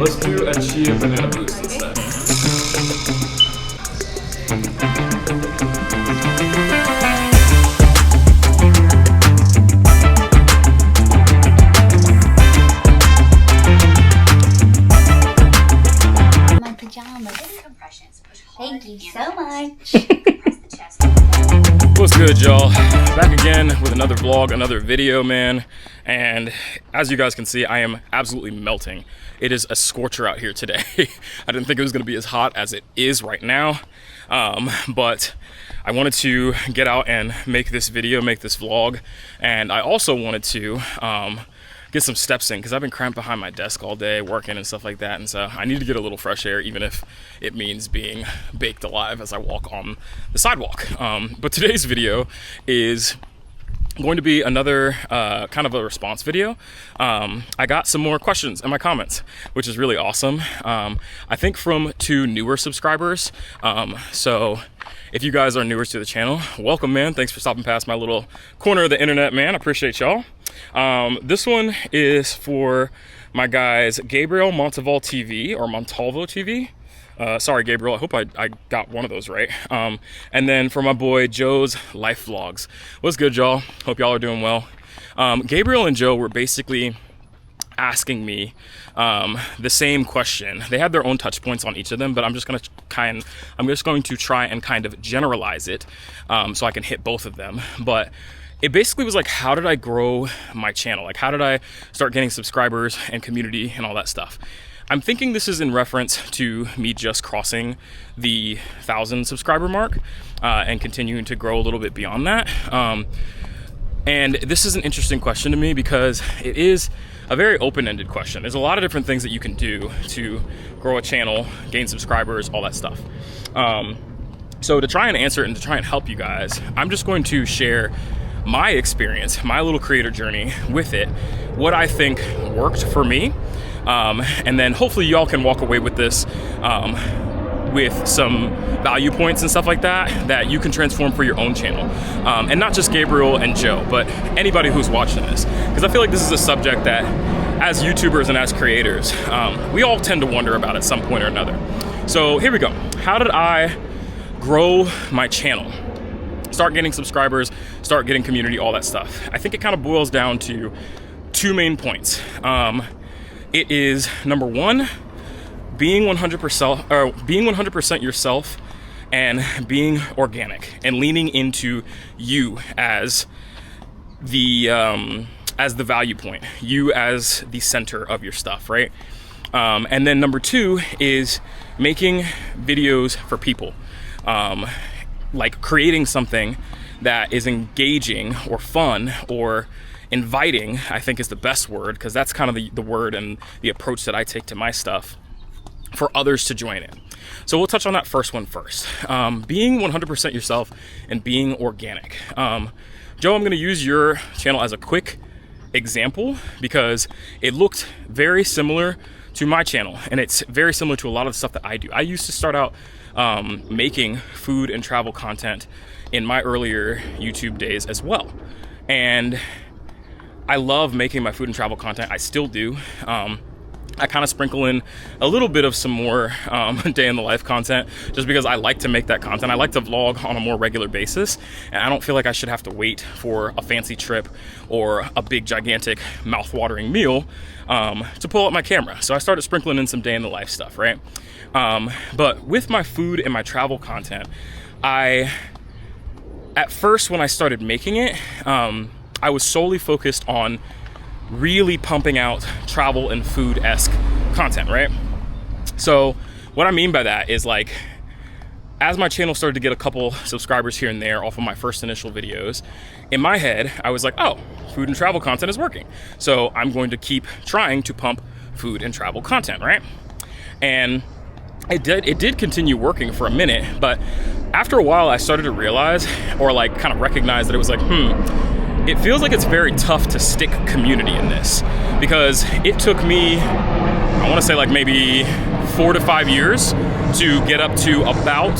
let's do a chia banana boost instead. My pajamas. Thank you so much. What's good, y'all? Back again with another vlog, another video, man. And as you guys can see, I am absolutely melting. It is a scorcher out here today. I didn't think it was gonna be as hot as it is right now. But I wanted to get out and make this video, make this vlog. And I also wanted to get some steps in because I've been cramped behind my desk all day working and stuff like that, and so I need to get a little fresh air, even if it means being baked alive as I walk on the sidewalk. But today's video is going to be another kind of a response video. I got some more questions in my comments, which is really awesome. I think from 2 newer subscribers. So if you guys are newer to the channel, welcome, man. Thanks for stopping past my little corner of the internet, man. I appreciate y'all. This one is for my guys Gabriel Montalvo TV or Montalvo TV. Sorry, Gabriel, I hope I got one of those right. And then for my boy Joe's Life Vlogs. What's good, y'all? Hope y'all are doing well. Gabriel and Joe were basically asking me the same question. They had their own touch points on each of them, but I'm just going to try and kind of generalize it so I can hit both of them. But it basically was like, how did I grow my channel? Like, how did I start getting subscribers and community and all that stuff? I'm thinking this is in reference to me just crossing the 1,000 subscriber mark and continuing to grow a little bit beyond that. And this is an interesting question to me because it is a very open-ended question. There's a lot of different things that you can do to grow a channel, gain subscribers, all that stuff. So to try and answer it and to try and help you guys, I'm just going to share my experience, my little creator journey with it, what I think worked for me. And then hopefully y'all can walk away with this with some value points and stuff like that you can transform for your own channel. And not just Gabriel and Joe, but anybody who's watching this. Because I feel like this is a subject that as YouTubers and as creators, we all tend to wonder about at some point or another. So here we go. How did I grow my channel? Start getting subscribers, start getting community, all that stuff. I think it kind of boils down to 2 main points. It is number 1, being 100% yourself and being organic and leaning into you as the value point, you as the center of your stuff, right? And then number 2 is making videos for people. Like creating something that is engaging or fun or inviting, I think is the best word, because that's kind of the word and the approach that I take to my stuff for others to join in. So we'll touch on that first one first. Being 100% yourself and being organic. Joe, I'm gonna use your channel as a quick example because it looked very similar to my channel and it's very similar to a lot of the stuff that I do. I used to start out making food and travel content in my earlier YouTube days as well. And I love making my food and travel content. I still do. I kind of sprinkle in a little bit of some more day in the life content just because I like to make that content. I like to vlog on a more regular basis, and I don't feel like I should have to wait for a fancy trip or a big, gigantic, mouth-watering meal to pull up my camera. So I started sprinkling in some day in the life stuff, right? But with my food and my travel content, at first when I started making it, I was solely focused on really pumping out travel and food-esque content, right? So what I mean by that is, like, as my channel started to get a couple subscribers here and there off of my first initial videos, in my head, I was like, oh, food and travel content is working. So I'm going to keep trying to pump food and travel content, right? And it did continue working for a minute, but after a while I started to realize, or like kind of recognize, that it was like, it feels like it's very tough to stick community in this, because it took me, I want to say like maybe 4 to 5 years to get up to about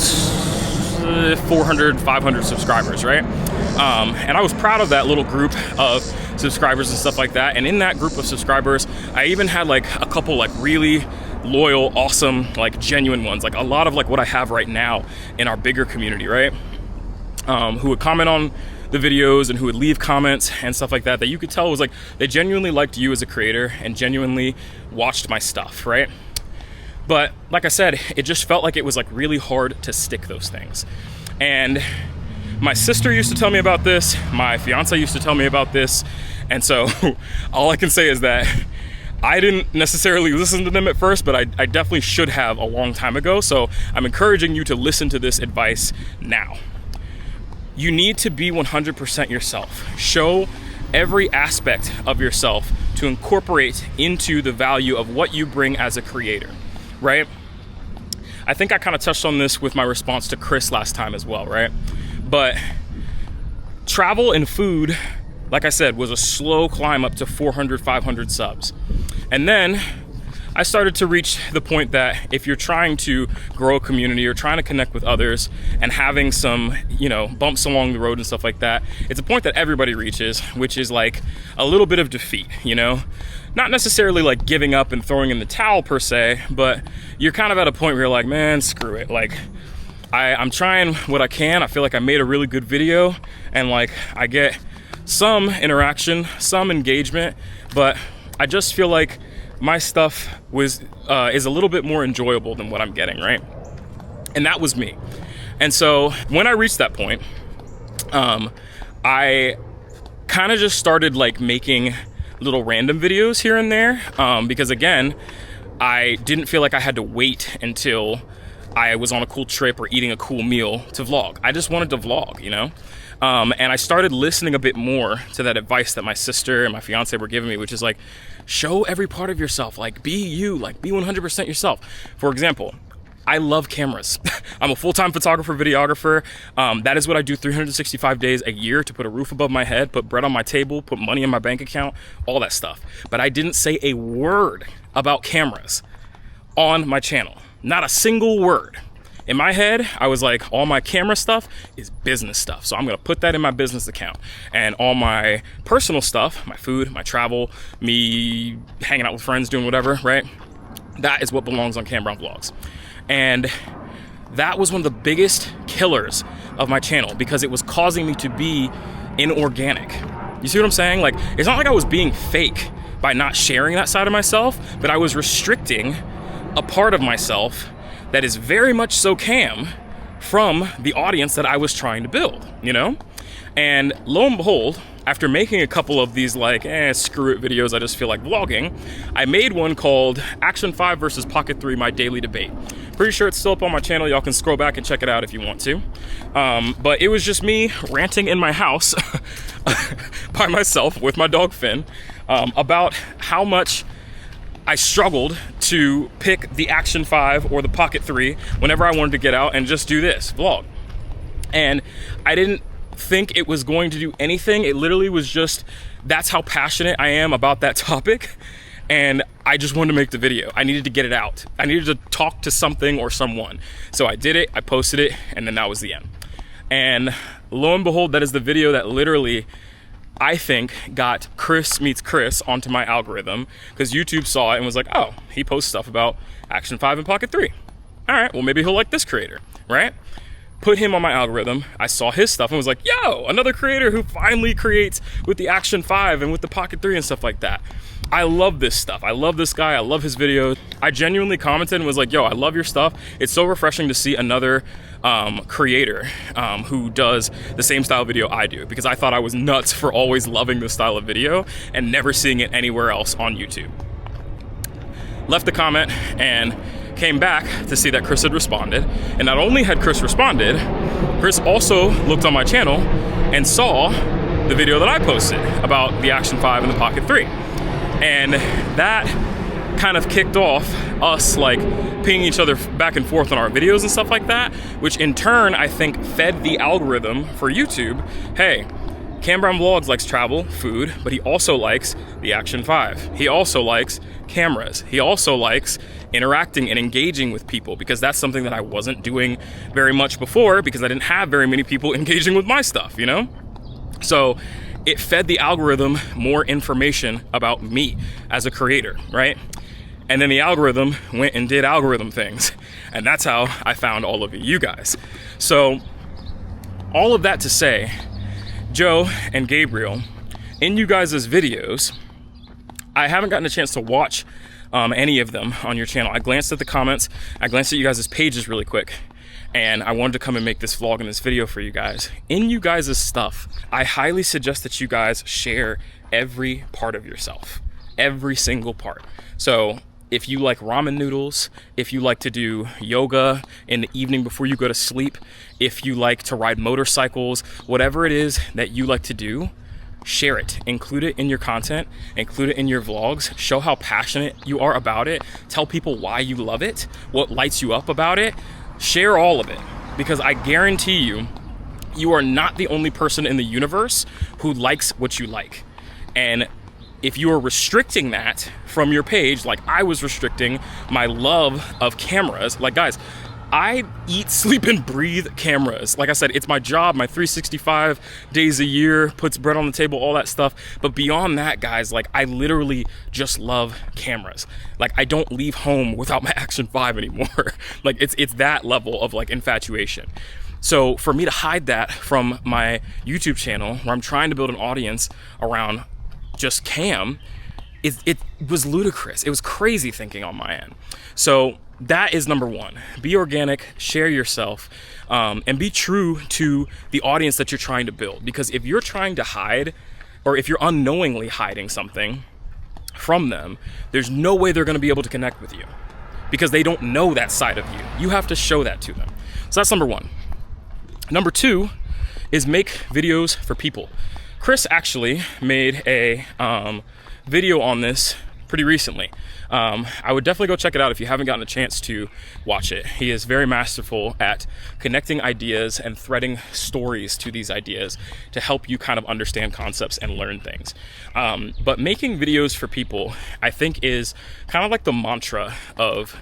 400, 500 subscribers, right? And I was proud of that little group of subscribers and stuff like that. And in that group of subscribers, I even had like a couple like really loyal, awesome, like genuine ones, like a lot of like what I have right now in our bigger community, right? Who would comment on the videos and who would leave comments and stuff like that, that you could tell was like, they genuinely liked you as a creator and genuinely watched my stuff, right? But like I said, it just felt like it was like really hard to stick those things. And my sister used to tell me about this, my fiance used to tell me about this, and so all I can say is that I didn't necessarily listen to them at first, but I definitely should have a long time ago, so I'm encouraging you to listen to this advice now. You need to be 100% yourself. Show every aspect of yourself to incorporate into the value of what you bring as a creator, right? I think I kind of touched on this with my response to Chris last time as well, right? But travel and food, like I said, was a slow climb up to 400, 500 subs. And then I started to reach the point that if you're trying to grow a community or trying to connect with others and having some, you know, bumps along the road and stuff like that, it's a point that everybody reaches, which is like a little bit of defeat, you know? Not necessarily like giving up and throwing in the towel per se, but you're kind of at a point where you're like, man, screw it. Like, I'm trying what I can. I feel like I made a really good video and like I get some interaction, some engagement, but I just feel like my stuff is a little bit more enjoyable than what I'm getting, right? And that was me. And so when I reached that point, I kind of just started like making little random videos here and there, because again, I didn't feel like I had to wait until I was on a cool trip or eating a cool meal to vlog. I just wanted to vlog, you know? And I started listening a bit more to that advice that my sister and my fiance were giving me, which is like, show every part of yourself, like be you, like be 100% yourself. For example, I love cameras. I'm a full-time photographer, videographer. That is what I do 365 days a year to put a roof above my head, put bread on my table, put money in my bank account, all that stuff. But I didn't say a word about cameras on my channel. Not a single word. In my head, I was like, all my camera stuff is business stuff. So I'm gonna put that in my business account. And all my personal stuff, my food, my travel, me hanging out with friends, doing whatever, right? That is what belongs on Cam Brown Vlogs. And that was one of the biggest killers of my channel because it was causing me to be inorganic. You see what I'm saying? Like, it's not like I was being fake by not sharing that side of myself, but I was restricting a part of myself that is very much so Cam from the audience that I was trying to build, you know? And lo and behold, after making a couple of these like, screw it videos, I just feel like vlogging, I made one called Action 5 versus Pocket 3, My Daily Debate. Pretty sure it's still up on my channel. Y'all can scroll back and check it out if you want to. But it was just me ranting in my house by myself with my dog Finn about how much I struggled to pick the Action 5 or the Pocket 3 whenever I wanted to get out and just do this vlog. And I didn't think it was going to do anything. It literally was just, that's how passionate I am about that topic. And I just wanted to make the video. I needed to get it out. I needed to talk to something or someone. So I did it, I posted it, and then that was the end. And lo and behold, that is the video that literally, I think, got Chris Meets Chris onto my algorithm because YouTube saw it and was like, oh, he posts stuff about Action 5 and Pocket 3. All right, well, maybe he'll like this creator, right? Put him on my algorithm. I saw his stuff and was like, yo, another creator who finally creates with the Action 5 and with the Pocket 3 and stuff like that. I love this stuff. I love this guy. I love his videos. I genuinely commented and was like, yo, I love your stuff. It's so refreshing to see another creator who does the same style video I do, because I thought I was nuts for always loving this style of video and never seeing it anywhere else on YouTube. Left a comment and came back to see that Chris had responded. And not only had Chris responded, Chris also looked on my channel and saw the video that I posted about the Action 5 and the Pocket 3. And that kind of kicked off us like pinging each other back and forth on our videos and stuff like that, which in turn I think fed the algorithm for YouTube. Hey, Cam Brown Vlogs likes travel, food, but he also likes the Action 5. He also likes cameras. He also likes interacting and engaging with people, because that's something that I wasn't doing very much before because I didn't have very many people engaging with my stuff, you know? So it fed the algorithm more information about me as a creator, right? And then the algorithm went and did algorithm things. And that's how I found all of you guys. So all of that to say, Joe and Gabriel, in you guys' videos, I haven't gotten a chance to watch any of them on your channel. I glanced at the comments, I glanced at you guys' pages really quick, and I wanted to come and make this vlog and this video for you guys. In you guys' stuff, I highly suggest that you guys share every part of yourself, every single part. So if you like ramen noodles, if you like to do yoga in the evening before you go to sleep, if you like to ride motorcycles, whatever it is that you like to do, share it, include it in your content, include it in your vlogs, show how passionate you are about it, tell people why you love it, what lights you up about it, share all of it, because I guarantee you, you are not the only person in the universe who likes what you like. And if you are restricting that from your page, like I was restricting my love of cameras, like guys, I eat, sleep, and breathe cameras. Like I said, it's my job, my 365 days a year, puts bread on the table, all that stuff. But beyond that, guys, like I literally just love cameras. Like I don't leave home without my Action 5 anymore. Like it's that level of like infatuation. So for me to hide that from my YouTube channel, where I'm trying to build an audience around just cam, it was ludicrous. It was crazy thinking on my end. So that is number one. Be organic, share yourself, and be true to the audience that you're trying to build. Because if you're trying to hide, or if you're unknowingly hiding something from them, there's no way they're gonna be able to connect with you, because they don't know that side of you. You have to show that to them. So that's number one. Number two is make videos for people. Chris actually made a video on this pretty recently. I would definitely go check it out if you haven't gotten a chance to watch it. He is very masterful at connecting ideas and threading stories to these ideas to help you kind of understand concepts and learn things. But making videos for people, I think, is kind of like the mantra of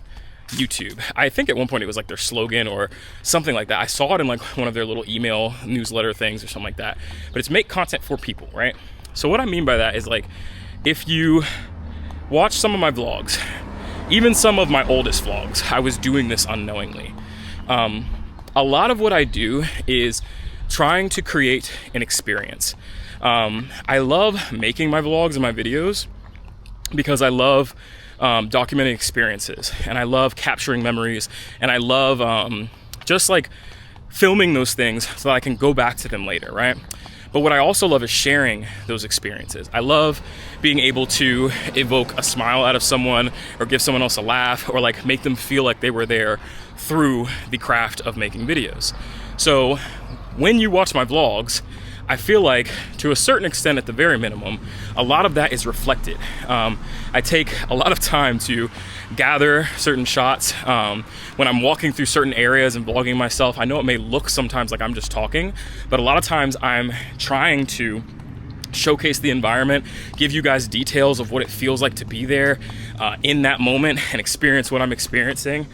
YouTube. I think at one point it was like their slogan or something like that. I saw it in like one of their little email newsletter things or something like that. But it's make content for people, right? So what I mean by that is, like, if you watch some of my vlogs, even some of my oldest vlogs, I was doing this unknowingly. A lot of what I do is trying to create an experience. I love making my vlogs and my videos because I love documenting experiences, and I love capturing memories, and I love just like filming those things so that I can go back to them later, right? But what I also love is sharing those experiences. I love being able to evoke a smile out of someone, or give someone else a laugh, or like make them feel like they were there through the craft of making videos. So when you watch my vlogs, I feel like, to a certain extent, at the very minimum, a lot of that is reflected. I take a lot of time to gather certain shots. When I'm walking through certain areas and vlogging myself, I know it may look sometimes like I'm just talking, but a lot of times I'm trying to showcase the environment, give you guys details of what it feels like to be there in that moment and experience what I'm experiencing.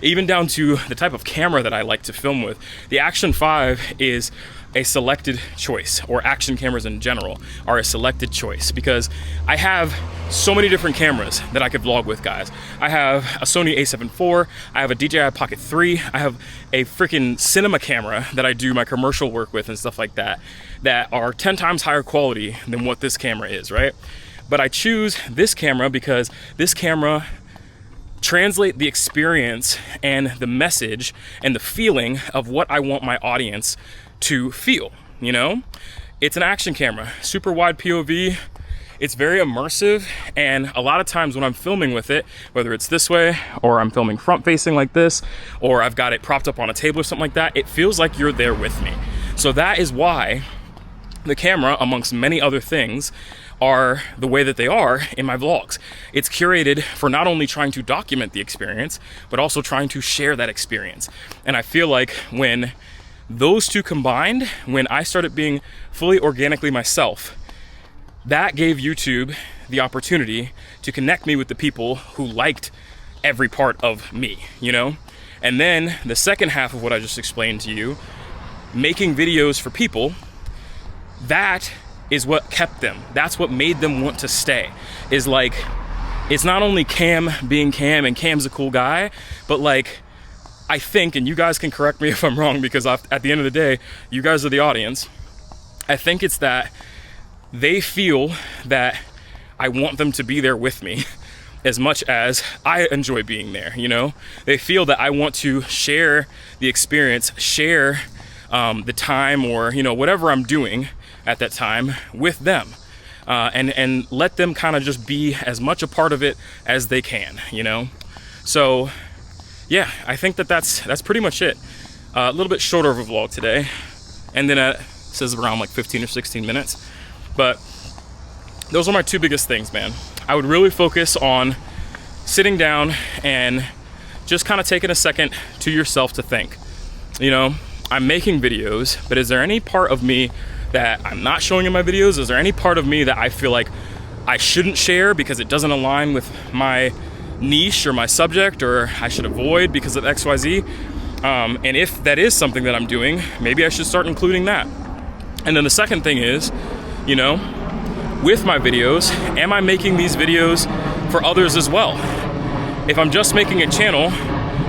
Even down to the type of camera that I like to film with. The Action 5 is a selected choice, or action cameras in general are a selected choice, because I have so many different cameras that I could vlog with, guys. I have a Sony a7 IV, I have a DJI Pocket 3, I have a freaking cinema camera that I do my commercial work with and stuff like that, that are 10 times higher quality than what this camera is, right? But I choose this camera because this camera translate the experience and the message and the feeling of what I want my audience to feel, you know? It's an action camera, super wide POV. It's very immersive, and a lot of times when I'm filming with it, whether it's this way, or I'm filming front facing like this, or I've got it propped up on a table or something like that, it feels like you're there with me. So that is why the camera, amongst many other things, are the way that they are in my vlogs. It's curated for not only trying to document the experience, but also trying to share that experience. And I feel like when those two combined, when I started being fully organically myself, that gave YouTube the opportunity to connect me with the people who liked every part of me, you know? And then the second half of what I just explained to you, making videos for people, that is what kept them. That's what made them want to stay. Is like, it's not only Cam being Cam and Cam's a cool guy, but like, I think, and you guys can correct me if I'm wrong, because at the end of the day, you guys are the audience. I think it's that they feel that I want them to be there with me as much as I enjoy being there, you know? They feel that I want to share the experience, share the time, or, you know, whatever I'm doing at that time with them. And let them kind of just be as much a part of it as they can, you know? So yeah, I think that's pretty much it. A little bit shorter of a vlog today. And then it says around like 15 or 16 minutes. But those are my two biggest things, man. I would really focus on sitting down and just kind of taking a second to yourself to think, you know, I'm making videos, but is there any part of me that I'm not showing in my videos? Is there any part of me that I feel like I shouldn't share because it doesn't align with my niche or my subject, or I should avoid because of XYZ? And if that is something that I'm doing, maybe I should start including that. And then the second thing is, you know, with my videos, am I making these videos for others as well? If I'm just making a channel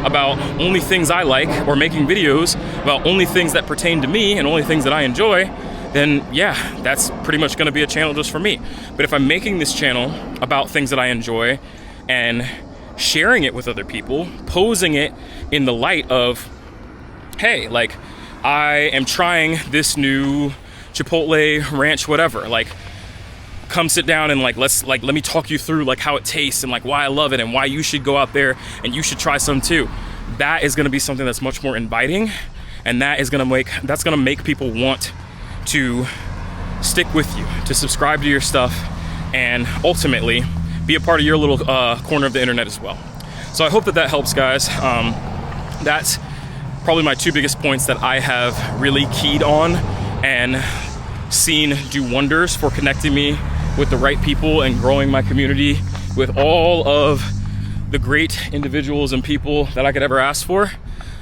about only things I like, or making videos about only things that pertain to me and only things that I enjoy, then yeah, that's pretty much gonna be a channel just for me. But if I'm making this channel about things that I enjoy and sharing it with other people, posing it in the light of, hey, like, I am trying this new Chipotle ranch, whatever, like, come sit down and let me talk you through like how it tastes and like why I love it and why you should go out there and you should try some too. That is gonna be something that's much more inviting, and that's gonna make people want to stick with you, to subscribe to your stuff, and ultimately be a part of your little corner of the internet as well. So I hope that helps, guys. That's probably my two biggest points that I have really keyed on and seen do wonders for connecting me with the right people and growing my community with all of the great individuals and people that I could ever ask for.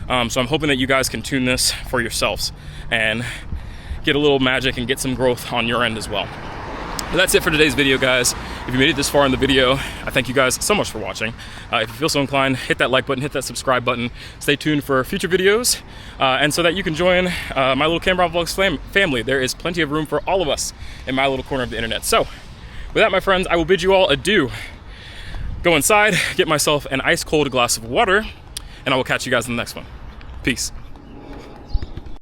So I'm hoping that you guys can tune this for yourselves and get a little magic and get some growth on your end as well. But that's it for today's video, guys. If you made it this far in the video, I thank you guys so much for watching. If you feel so inclined, hit that like button, hit that subscribe button. Stay tuned for future videos, and so that you can join my little Cam Brown Vlogs family. There is plenty of room for all of us in my little corner of the internet. So with that, my friends, I will bid you all adieu. Go inside, get myself an ice cold glass of water, and I will catch you guys in the next one. Peace.